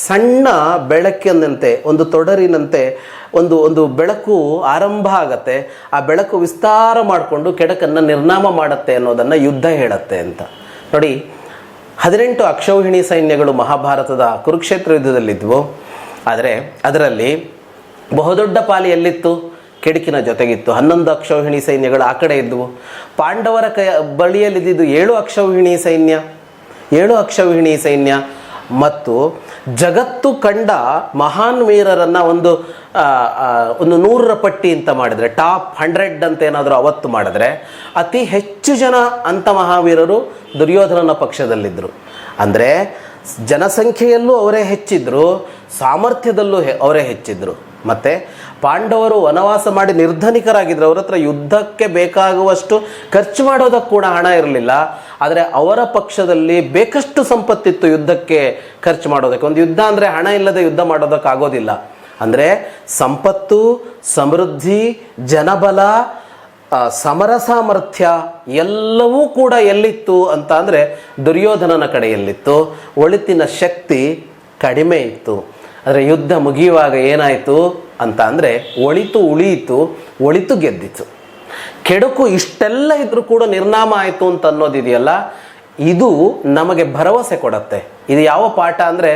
ಸಣ್ಣ ಬೆಳಕಿನಂತೆ, ಒಂದು ತೊಡರಿನಂತೆ ಒಂದು ಬೆಳಕು ಆರಂಭ ಆಗತ್ತೆ. ಆ ಬೆಳಕು ವಿಸ್ತಾರ ಮಾಡಿಕೊಂಡು ಕೆಡಕನ್ನು ನಿರ್ನಾಮ ಮಾಡುತ್ತೆ ಅನ್ನೋದನ್ನು ಯುದ್ಧ ಹೇಳುತ್ತೆ ಅಂತ. ನೋಡಿ, 18 ಅಕ್ಷೌಹಿಣಿ ಸೈನ್ಯಗಳು ಮಹಾಭಾರತದ ಕುರುಕ್ಷೇತ್ರ ಯುದ್ಧದಲ್ಲಿದ್ವು. ಆದರೆ ಅದರಲ್ಲಿ ಬಹುದೊಡ್ಡ ಪಾಲಿ ಎಲ್ಲಿತ್ತು? ಕೆಡುಕಿನ ಜೊತೆಗಿತ್ತು. 11 ಅಕ್ಷೌಹಿಣಿ ಸೈನ್ಯಗಳು ಆ ಕಡೆ ಇದ್ವು. ಪಾಂಡವರ ಬಳಿಯಲ್ಲಿದ್ದು 7 ಅಕ್ಷೌಹಿಣಿ ಸೈನ್ಯ. 7 ಅಕ್ಷೌಹಿಣಿ ಸೈನ್ಯ ಮತ್ತು ಜಗತ್ತು ಕಂಡ ಮಹಾನ್ ವೀರರನ್ನು ಒಂದು 100ರ ಪಟ್ಟಿ ಅಂತ ಮಾಡಿದರೆ, ಟಾಪ್ 100 ಅಂತ ಏನಾದರೂ ಅವತ್ತು ಮಾಡಿದ್ರೆ, ಅತಿ ಹೆಚ್ಚು ಜನ ಅಂಥ ಮಹಾವೀರರು ದುರ್ಯೋಧನನ ಪಕ್ಷದಲ್ಲಿದ್ದರು. ಅಂದರೆ ಜನಸಂಖ್ಯೆಯಲ್ಲೂ ಅವರೇ ಹೆಚ್ಚಿದ್ರು, ಸಾಮರ್ಥ್ಯದಲ್ಲೂ ಅವರೇ ಹೆಚ್ಚಿದ್ರು. ಮತ್ತು ಪಾಂಡವರು ವನವಾಸ ಮಾಡಿ ನಿರ್ಧನಿಕರಾಗಿದ್ದರು. ಅವರ ಹತ್ರ ಯುದ್ಧಕ್ಕೆ ಬೇಕಾಗುವಷ್ಟು ಖರ್ಚು ಮಾಡೋದಕ್ಕೆ ಕೂಡ ಹಣ ಇರಲಿಲ್ಲ. ಆದರೆ ಅವರ ಪಕ್ಷದಲ್ಲಿ ಬೇಕಷ್ಟು ಸಂಪತ್ತಿತ್ತು ಯುದ್ಧಕ್ಕೆ ಖರ್ಚು ಮಾಡೋದಕ್ಕೆ. ಒಂದು ಯುದ್ಧ ಅಂದರೆ ಹಣ ಇಲ್ಲದೆ ಯುದ್ಧ ಮಾಡೋದಕ್ಕಾಗೋದಿಲ್ಲ. ಅಂದರೆ ಸಂಪತ್ತು, ಸಮೃದ್ಧಿ, ಜನಬಲ, ಸಮರ ಸಾಮರ್ಥ್ಯ ಎಲ್ಲವೂ ಕೂಡ ಎಲ್ಲಿತ್ತು ಅಂತ ಅಂದರೆ ದುರ್ಯೋಧನನ ಕಡೆಯಲ್ಲಿತ್ತು. ಒಳಿತಿನ ಶಕ್ತಿ ಕಡಿಮೆ ಇತ್ತು. ಆದರೆ ಯುದ್ಧ ಮುಗಿಯುವಾಗ ಏನಾಯಿತು ಅಂತ ಅಂದರೆ ಒಳಿತು ಉಳಿಯಿತು, ಒಳಿತು ಗೆದ್ದಿತು. ಕೆಡುಕು ಇಷ್ಟೆಲ್ಲ ಇದ್ರೂ ಕೂಡ ನಿರ್ನಾಮ ಆಯಿತು ಅಂತ ಅನ್ನೋದಿದೆಯಲ್ಲ, ಇದು ನಮಗೆ ಭರವಸೆ ಕೊಡುತ್ತೆ. ಇದು ಯಾವ ಪಾಠ ಅಂದರೆ,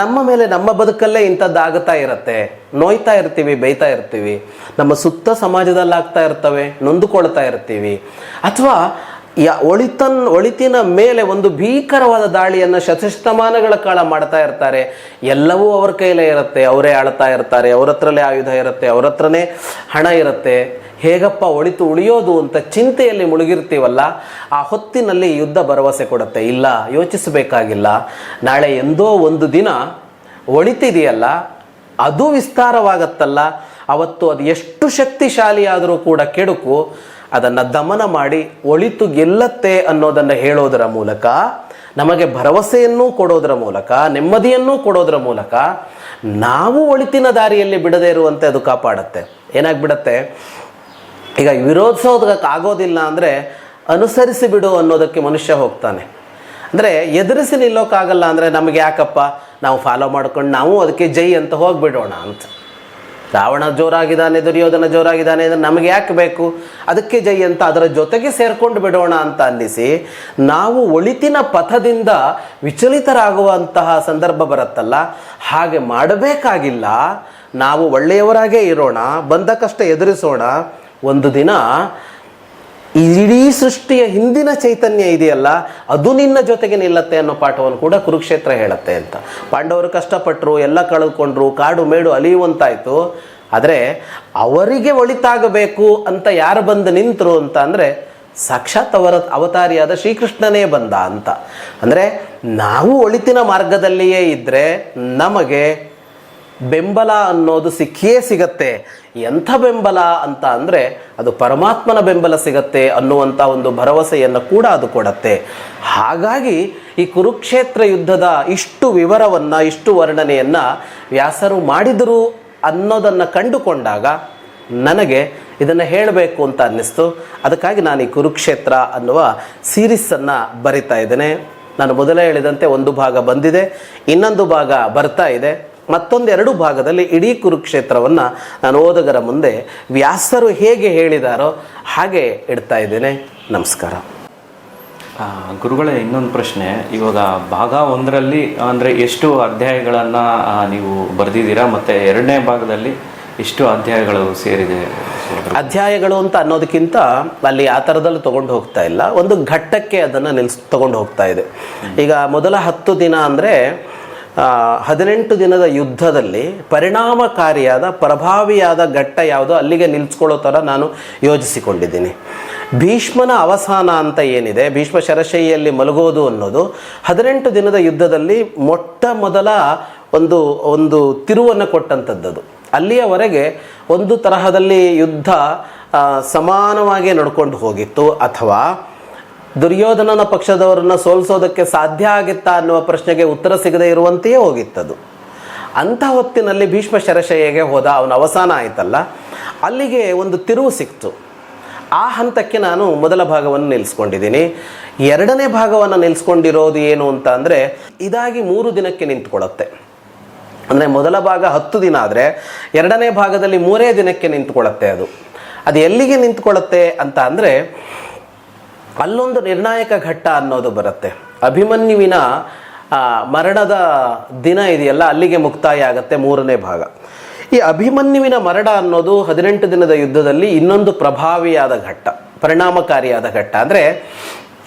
ನಮ್ಮ ಮೇಲೆ, ನಮ್ಮ ಬದುಕಲ್ಲೇ ಇಂಥದ್ದಾಗುತ್ತಾ ಇರುತ್ತೆ. ನೋಯ್ತಾ ಇರ್ತೀವಿ, ಬೈತಾ ಇರ್ತೀವಿ, ನಮ್ಮ ಸುತ್ತ ಸಮಾಜದಲ್ಲಿ ಆಗ್ತಾ ಇರ್ತವೆ, ನೊಂದುಕೊಳ್ತಾ ಇರ್ತೀವಿ. ಅಥವಾ ಒಳಿತಿನ ಮೇಲೆ ಒಂದು ಭೀಕರವಾದ ದಾಳಿಯನ್ನು ಶತಶತಮಾನಗಳ ಕಾಲ ಮಾಡ್ತಾ ಇರ್ತಾರೆ. ಎಲ್ಲವೂ ಅವ್ರ ಕೈಲೇ ಇರುತ್ತೆ, ಅವರೇ ಆಳ್ತಾ ಇರ್ತಾರೆ, ಅವ್ರ ಹತ್ರಲ್ಲೇ ಆಯುಧ ಇರುತ್ತೆ, ಅವ್ರ ಹತ್ರನೇ ಹಣ ಇರುತ್ತೆ. ಹೇಗಪ್ಪ ಒಳಿತು ಉಳಿಯೋದು ಅಂತ ಚಿಂತೆಯಲ್ಲಿ ಮುಳುಗಿರ್ತೀವಲ್ಲ, ಆ ಹೊತ್ತಿನಲ್ಲಿ ಯುದ್ಧ ಭರವಸೆ ಕೊಡುತ್ತೆ. ಇಲ್ಲ, ಯೋಚಿಸಬೇಕಾಗಿಲ್ಲ, ನಾಳೆ ಎಂದೋ ಒಂದು ದಿನ ಒಳಿತಿದೆಯಲ್ಲ, ಅದು ವಿಸ್ತಾರವಾಗತ್ತಲ್ಲ, ಅವತ್ತು ಅದು ಎಷ್ಟು ಶಕ್ತಿಶಾಲಿ ಆದರೂ ಕೂಡ ಕೆಡುಕು ಅದನ್ನು ದಮನ ಮಾಡಿ ಒಳಿತು ಗೆಲ್ಲತ್ತೆ ಅನ್ನೋದನ್ನು ಹೇಳೋದರ ಮೂಲಕ, ನಮಗೆ ಭರವಸೆಯನ್ನೂ ಕೊಡೋದರ ಮೂಲಕ, ನೆಮ್ಮದಿಯನ್ನೂ ಕೊಡೋದರ ಮೂಲಕ ನಾವು ಒಳಿತಿನ ದಾರಿಯಲ್ಲಿ ಬಿಡದೇ ಇರುವಂತೆ ಅದು ಕಾಪಾಡುತ್ತೆ. ಏನಾಗ್ಬಿಡತ್ತೆ, ಈಗ ವಿರೋಧಿಸೋದಕ್ಕೆ ಆಗೋದಿಲ್ಲ ಅಂದರೆ ಅನುಸರಿಸಿ ಬಿಡು ಅನ್ನೋದಕ್ಕೆ ಮನುಷ್ಯ ಹೋಗ್ತಾನೆ. ಅಂದರೆ ಎದುರಿಸಿ ನಿಲ್ಲೋಕ್ಕಾಗಲ್ಲ ಅಂದರೆ ನಮಗೆ ಯಾಕಪ್ಪ, ನಾವು ಫಾಲೋ ಮಾಡ್ಕೊಂಡು ನಾವು ಅದಕ್ಕೆ ಜೈ ಅಂತ ಹೋಗಿಬಿಡೋಣ ಅಂತ. ರಾವಣ ಜೋರಾಗಿದ್ದಾನೆ, ದುರ್ಯೋಧನ ಜೋರಾಗಿದ್ದಾನೆ ಅಂದರೆ ನಮಗೆ ಯಾಕೆ ಬೇಕು, ಅದಕ್ಕೆ ಜೈ ಅಂತ ಅದರ ಜೊತೆಗೆ ಸೇರ್ಕೊಂಡು ಬಿಡೋಣ ಅಂತ ಅನ್ನಿಸಿ ನಾವು ಒಳಿತಿನ ಪಥದಿಂದ ವಿಚಲಿತರಾಗುವಂತಹ ಸಂದರ್ಭ ಬರುತ್ತಲ್ಲ, ಹಾಗೆ ಮಾಡಬೇಕಾಗಿಲ್ಲ. ನಾವು ಒಳ್ಳೆಯವರಾಗೇ ಇರೋಣ, ಬಂದ ಕಷ್ಟ ಎದುರಿಸೋಣ. ಒಂದು ದಿನ ಇಡೀ ಸೃಷ್ಟಿಯ ಹಿಂದಿನ ಚೈತನ್ಯ ಇದೆಯಲ್ಲ, ಅದು ನಿನ್ನ ಜೊತೆಗೆ ನಿಲ್ಲತ್ತೆ ಅನ್ನೋ ಪಾಠವನ್ನು ಕೂಡ ಕುರುಕ್ಷೇತ್ರ ಹೇಳುತ್ತೆ ಅಂತ. ಪಾಂಡವರು ಕಷ್ಟಪಟ್ಟರು, ಎಲ್ಲ ಕಳೆದುಕೊಂಡ್ರು, ಕಾಡು ಮೇಡು ಅಲಿಯುವಂತಾಯಿತು. ಆದರೆ ಅವರಿಗೆ ಒಳಿತಾಗಬೇಕು ಅಂತ ಯಾರು ಬಂದು ನಿಂತರು ಅಂತ ಅಂದರೆ ಸಾಕ್ಷಾತ್ ಅವರ ಅವತಾರಿಯಾದ ಶ್ರೀಕೃಷ್ಣನೇ ಬಂದ ಅಂತ. ಅಂದರೆ ನಾವು ಒಳಿತಿನ ಮಾರ್ಗದಲ್ಲಿಯೇ ಇದ್ದರೆ ನಮಗೆ ಬೆಂಬಲ ಅನ್ನೋದು ಸಿಕ್ಕಿಯೇ ಸಿಗತ್ತೆ. ಎಂಥ ಬೆಂಬಲ ಅಂತ ಅಂದರೆ ಅದು ಪರಮಾತ್ಮನ ಬೆಂಬಲ ಸಿಗತ್ತೆ ಅನ್ನುವಂಥ ಒಂದು ಭರವಸೆಯನ್ನು ಕೂಡ ಅದು ಕೊಡತ್ತೆ. ಹಾಗಾಗಿ ಈ ಕುರುಕ್ಷೇತ್ರ ಯುದ್ಧದ ಇಷ್ಟು ವಿವರವನ್ನು, ಇಷ್ಟು ವರ್ಣನೆಯನ್ನು ವ್ಯಾಸರು ಮಾಡಿದರು ಅನ್ನೋದನ್ನು ಕಂಡುಕೊಂಡಾಗ ನನಗೆ ಇದನ್ನು ಹೇಳಬೇಕು ಅಂತ ಅನ್ನಿಸ್ತು. ಅದಕ್ಕಾಗಿ ನಾನು ಈ ಕುರುಕ್ಷೇತ್ರ ಅನ್ನುವ ಸೀರೀಸನ್ನು ಬರಿತಾ ಇದ್ದೇನೆ. ನಾನು ಮೊದಲೇ ಹೇಳಿದಂತೆ ಒಂದು ಭಾಗ ಬಂದಿದೆ, ಇನ್ನೊಂದು ಭಾಗ ಬರ್ತಾ ಇದೆ. ಮತ್ತೊಂದು 2 ಭಾಗದಲ್ಲಿ ಇಡೀ ಕುರುಕ್ಷೇತ್ರವನ್ನು ನಾನು ಓದುಗರ ಮುಂದೆ ವ್ಯಾಸರು ಹೇಗೆ ಹೇಳಿದಾರೋ ಹಾಗೆ ಇಡ್ತಾ ಇದ್ದೇನೆ. ನಮಸ್ಕಾರ. ಗುರುಗಳೇ, ಇನ್ನೊಂದು ಪ್ರಶ್ನೆ. ಇವಾಗ ಭಾಗ 1ರಲ್ಲಿ ಅಂದರೆ ಎಷ್ಟು ಅಧ್ಯಾಯಗಳನ್ನು ನೀವು ಬರೆದಿದ್ದೀರಾ, ಮತ್ತು 2ನೇ ಭಾಗದಲ್ಲಿ ಎಷ್ಟು ಅಧ್ಯಾಯಗಳು ಸೇರಿದೆ? ಅಧ್ಯಾಯಗಳು ಅಂತ ಅನ್ನೋದಕ್ಕಿಂತ ಅಲ್ಲಿ ಆ ಥರದಲ್ಲಿ ತೊಗೊಂಡು ಹೋಗ್ತಾ ಇಲ್ಲ, ಒಂದು ಘಟ್ಟಕ್ಕೆ ಅದನ್ನು ತೊಗೊಂಡು ಹೋಗ್ತಾ ಇದೆ. ಈಗ ಮೊದಲ 10 ದಿನ ಅಂದರೆ 18 ದಿನದ ಯುದ್ಧದಲ್ಲಿ ಪರಿಣಾಮಕಾರಿಯಾದ ಪ್ರಭಾವಿಯಾದ ಘಟ್ಟ ಯಾವುದೋ ಅಲ್ಲಿಗೆ ನಿಲ್ಲಿಸ್ಕೊಳ್ಳೋ ಥರ ನಾನು ಯೋಜಿಸಿಕೊಂಡಿದ್ದೀನಿ. ಭೀಷ್ಮನ ಅವಸಾನ ಅಂತ ಏನಿದೆ, ಭೀಷ್ಮ ಶರಶೈಯಲ್ಲಿ ಮಲಗೋದು ಅನ್ನೋದು 18 ದಿನದ ಯುದ್ಧದಲ್ಲಿ ಮೊಟ್ಟ ಮೊದಲ ಒಂದು ತಿರುವನ್ನು ಕೊಟ್ಟಂಥದ್ದು. ಅಲ್ಲಿಯವರೆಗೆ ಒಂದು ತರಹದಲ್ಲಿ ಯುದ್ಧ ಸಮಾನವಾಗಿ ನಡ್ಕೊಂಡು ಹೋಗಿತ್ತು, ಅಥವಾ ದುರ್ಯೋಧನನ ಪಕ್ಷದವರನ್ನು ಸೋಲಿಸೋದಕ್ಕೆ ಸಾಧ್ಯ ಆಗಿತ್ತಾ ಅನ್ನುವ ಪ್ರಶ್ನೆಗೆ ಉತ್ತರ ಸಿಗದೇ ಇರುವಂತೆಯೇ ಹೋಗಿತ್ತದು. ಅಂಥ ಹೊತ್ತಿನಲ್ಲಿ ಭೀಷ್ಮ ಶರಶಯ್ಯಗೆ ಹೋದ, ಅವನ ಅವಸಾನ ಆಯಿತಲ್ಲ, ಅಲ್ಲಿಗೆ ಒಂದು ತಿರುವು ಸಿಕ್ತು. ಆ ಹಂತಕ್ಕೆ ನಾನು ಮೊದಲ ಭಾಗವನ್ನು ನಿಲ್ಲಿಸ್ಕೊಂಡಿದ್ದೀನಿ. 2ನೇ ಭಾಗವನ್ನು ನಿಲ್ಲಿಸ್ಕೊಂಡಿರೋದು ಏನು ಅಂತ ಅಂದರೆ ಇದಾಗಿ 3 ದಿನಕ್ಕೆ ನಿಂತ್ಕೊಳ್ಳುತ್ತೆ. ಅಂದರೆ ಮೊದಲ ಭಾಗ 10 ದಿನ ಆದರೆ 2ನೇ ಭಾಗದಲ್ಲಿ 3 ದಿನಕ್ಕೆ ನಿಂತ್ಕೊಳ್ಳುತ್ತೆ. ಅದು ಎಲ್ಲಿಗೆ ನಿಂತ್ಕೊಳ್ಳುತ್ತೆ ಅಂತ ಅಂದರೆ ಅಲ್ಲೊಂದು ನಿರ್ಣಾಯಕ ಘಟ್ಟ ಅನ್ನೋದು ಬರುತ್ತೆ. ಅಭಿಮನ್ಯುವಿನ ಮರಣದ ದಿನ ಇದೆಯಲ್ಲ, ಅಲ್ಲಿಗೆ ಮುಕ್ತಾಯ ಆಗುತ್ತೆ 3ನೇ ಭಾಗ. ಈ ಅಭಿಮನ್ಯುವಿನ ಮರಣ ಅನ್ನೋದು 18 ದಿನದ ಯುದ್ಧದಲ್ಲಿ ಇನ್ನೊಂದು ಪ್ರಭಾವಿಯಾದ ಘಟ್ಟ, ಪರಿಣಾಮಕಾರಿಯಾದ ಘಟ್ಟ. ಅಂದರೆ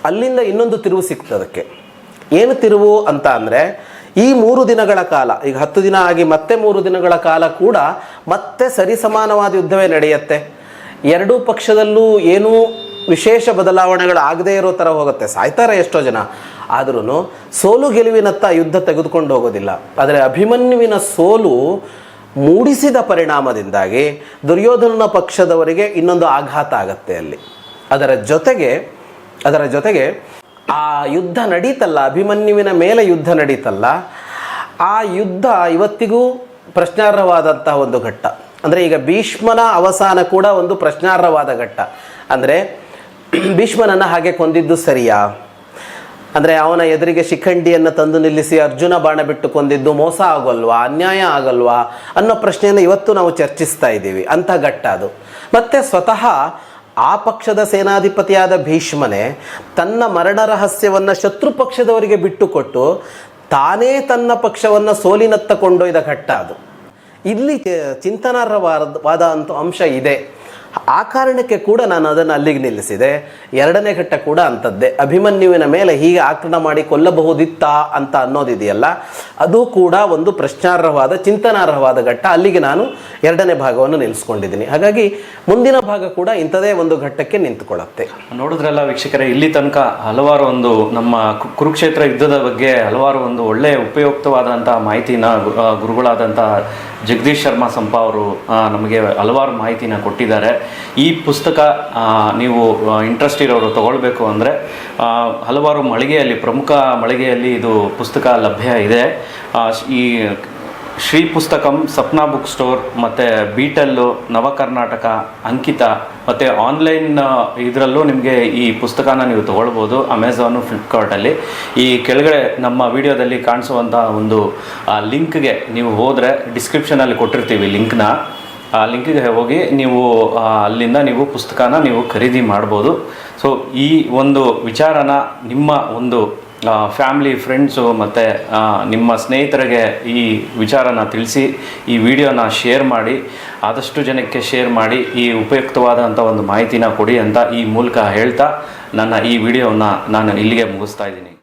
ಅಲ್ಲಿಂದ ಇನ್ನೊಂದು ತಿರುವು ಸಿಗ್ತದಕ್ಕೆ. ಏನು ತಿರುವು ಅಂತ ಅಂದರೆ ಈ 3 ದಿನಗಳ ಕಾಲ, ಈಗ 10 ದಿನ ಆಗಿ ಮತ್ತೆ 3 ದಿನಗಳ ಕಾಲ ಕೂಡ ಮತ್ತೆ ಸರಿಸಮಾನವಾದ ಯುದ್ಧವೇ ನಡೆಯುತ್ತೆ. ಎರಡೂ ಪಕ್ಷದಲ್ಲೂ ಏನೂ ವಿಶೇಷ ಬದಲಾವಣೆಗಳು ಆಗದೇ ಇರೋ ಥರ ಹೋಗುತ್ತೆ. ಸಾಯ್ತಾರೆ ಎಷ್ಟೋ ಜನ, ಆದ್ರೂ ಸೋಲು ಗೆಲುವಿನತ್ತ ಯುದ್ಧ ತೆಗೆದುಕೊಂಡು ಹೋಗೋದಿಲ್ಲ. ಆದರೆ ಅಭಿಮನ್ಯುವಿನ ಸೋಲು ಮೂಡಿಸಿದ ಪರಿಣಾಮದಿಂದಾಗಿ ದುರ್ಯೋಧನನ ಪಕ್ಷದವರಿಗೆ ಇನ್ನೊಂದು ಆಘಾತ ಆಗತ್ತೆ ಅಲ್ಲಿ. ಅದರ ಜೊತೆಗೆ ಆ ಯುದ್ಧ ನಡೀತಲ್ಲ, ಅಭಿಮನ್ಯುವಿನ ಮೇಲೆ ಯುದ್ಧ ನಡೀತಲ್ಲ, ಆ ಯುದ್ಧ ಇವತ್ತಿಗೂ ಪ್ರಶ್ನಾರ್ಹವಾದಂತಹ ಒಂದು ಘಟ್ಟ. ಅಂದರೆ ಈಗ ಭೀಷ್ಮನ ಅವಸಾನ ಕೂಡ ಒಂದು ಪ್ರಶ್ನಾರ್ಹವಾದ ಘಟ್ಟ. ಅಂದರೆ ಭೀಷ್ಮನನ್ನು ಹಾಗೆ ಕೊಂದಿದ್ದು ಸರಿಯಾ? ಅಂದರೆ ಅವನ ಎದುರಿಗೆ ಶಿಖಂಡಿಯನ್ನು ತಂದು ನಿಲ್ಲಿಸಿ ಅರ್ಜುನ ಬಾಣ ಬಿಟ್ಟು ಕೊಂದಿದ್ದು ಮೋಸ ಆಗೋಲ್ವಾ, ಅನ್ಯಾಯ ಆಗಲ್ವಾ ಅನ್ನೋ ಪ್ರಶ್ನೆಯನ್ನು ಇವತ್ತು ನಾವು ಚರ್ಚಿಸ್ತಾ ಇದ್ದೀವಿ. ಅಂಥ ಘಟ್ಟ ಅದು. ಮತ್ತು ಸ್ವತಃ ಆ ಪಕ್ಷದ ಸೇನಾಧಿಪತಿಯಾದ ಭೀಷ್ಮನೇ ತನ್ನ ಮರಣ ರಹಸ್ಯವನ್ನು ಶತ್ರು ಪಕ್ಷದವರಿಗೆ ಬಿಟ್ಟುಕೊಟ್ಟು ತಾನೇ ತನ್ನ ಪಕ್ಷವನ್ನು ಸೋಲಿನತ್ತ ಕೊಂಡೊಯ್ದ ಘಟ್ಟ ಅದು. ಇಲ್ಲಿ ಚಿಂತನಾರ್ಹವಾದ ಅಂತ ಅಂಶ ಇದೆ. ಆ ಕಾರಣಕ್ಕೆ ಕೂಡ ನಾನು ಅದನ್ನು ಅಲ್ಲಿಗೆ ನಿಲ್ಲಿಸಿದೆ. 2ನೇ ಘಟ್ಟ ಕೂಡ ಅಂಥದ್ದೇ. ಅಭಿಮನ್ಯುವಿನ ಮೇಲೆ ಹೀಗೆ ಆಕ್ರಮಣ ಮಾಡಿ ಕೊಲ್ಲಬಹುದಿತ್ತಾ ಅಂತ ಅನ್ನೋದಿದೆಯಲ್ಲ, ಅದು ಕೂಡ ಒಂದು ಪ್ರಶ್ನಾರ್ಹವಾದ ಚಿಂತನಾರ್ಹವಾದ ಘಟ್ಟ. ಅಲ್ಲಿಗೆ ನಾನು 2ನೇ ಭಾಗವನ್ನು ನಿಲ್ಲಿಸ್ಕೊಂಡಿದ್ದೀನಿ. ಹಾಗಾಗಿ ಮುಂದಿನ ಭಾಗ ಕೂಡ ಇಂಥದೇ ಒಂದು ಘಟ್ಟಕ್ಕೆ ನಿಂತುಕೊಳ್ಳುತ್ತೆ. ನೋಡಿದ್ರಲ್ಲ ವೀಕ್ಷಕರೇ, ಇಲ್ಲಿ ತನಕ ಹಲವಾರು ಒಂದು ನಮ್ಮ ಕುರುಕ್ಷೇತ್ರ ಯುದ್ಧದ ಬಗ್ಗೆ ಹಲವಾರು ಒಂದು ಒಳ್ಳೆಯ ಉಪಯುಕ್ತವಾದಂಥ ಮಾಹಿತಿನ ಗುರುಗಳಾದಂಥ ಜಗದೀಶ್ ಶರ್ಮಾ ಸಂಪ ಅವರು ನಮಗೆ ಹಲವಾರು ಮಾಹಿತಿನ ಕೊಟ್ಟಿದ್ದಾರೆ. ಈ ಪುಸ್ತಕ ನೀವು ಇಂಟ್ರೆಸ್ಟ್ ಇರೋರು ತಗೊಳ್ಬೇಕು ಅಂದರೆ ಹಲವಾರು ಮಳಿಗೆಯಲ್ಲಿ, ಪ್ರಮುಖ ಮಳಿಗೆಯಲ್ಲಿ ಇದು ಪುಸ್ತಕ ಲಭ್ಯ ಇದೆ. ಈ ಶ್ರೀ ಪುಸ್ತಕಂ, ಸಪ್ನಾ ಬುಕ್ ಸ್ಟೋರ್, ಮತ್ತು ಬೀಟಲ್ಲು, ನವಕರ್ನಾಟಕ, ಅಂಕಿತ, ಮತ್ತು ಆನ್ಲೈನ್ ಇದರಲ್ಲೂ ನಿಮಗೆ ಈ ಪುಸ್ತಕನ ನೀವು ತೊಗೊಳ್ಬೋದು. ಅಮೆಝಾನು, ಫ್ಲಿಪ್ಕಾರ್ಟಲ್ಲಿ. ಈ ಕೆಳಗಡೆ ನಮ್ಮ ವಿಡಿಯೋದಲ್ಲಿ ಕಾಣಿಸುವಂಥ ಒಂದು ಲಿಂಕ್ಗೆ ನೀವು ಹೋದರೆ, ಡಿಸ್ಕ್ರಿಪ್ಷನಲ್ಲಿ ಕೊಟ್ಟಿರ್ತೀವಿ ಲಿಂಕ್ನ, ಆ ಲಿಂಕಿಗೆ ಹೋಗಿ ನೀವು ಅಲ್ಲಿಂದ ನೀವು ಪುಸ್ತಕನ ನೀವು ಖರೀದಿ ಮಾಡ್ಬೋದು. ಸೊ ಈ ಒಂದು ವಿಚಾರನ ನಿಮ್ಮ ಒಂದು ಫ್ಯಾಮಿಲಿ, ಫ್ರೆಂಡ್ಸು ಮತ್ತು ನಿಮ್ಮ ಸ್ನೇಹಿತರಿಗೆ ಈ ವಿಚಾರನ ತಿಳಿಸಿ, ಈ ವಿಡಿಯೋನ ಶೇರ್ ಮಾಡಿ, ಆದಷ್ಟು ಜನಕ್ಕೆ ಶೇರ್ ಮಾಡಿ, ಈ ಉಪಯುಕ್ತವಾದಂಥ ಒಂದು ಮಾಹಿತಿನ ಕೊಡಿ ಅಂತ ಈ ಮೂಲಕ ಹೇಳ್ತಾ ನನ್ನ ಈ ವಿಡಿಯೋನ ನಾನು ಇಲ್ಲಿಗೆ ಮುಗಿಸ್ತಾ ಇದ್ದೀನಿ.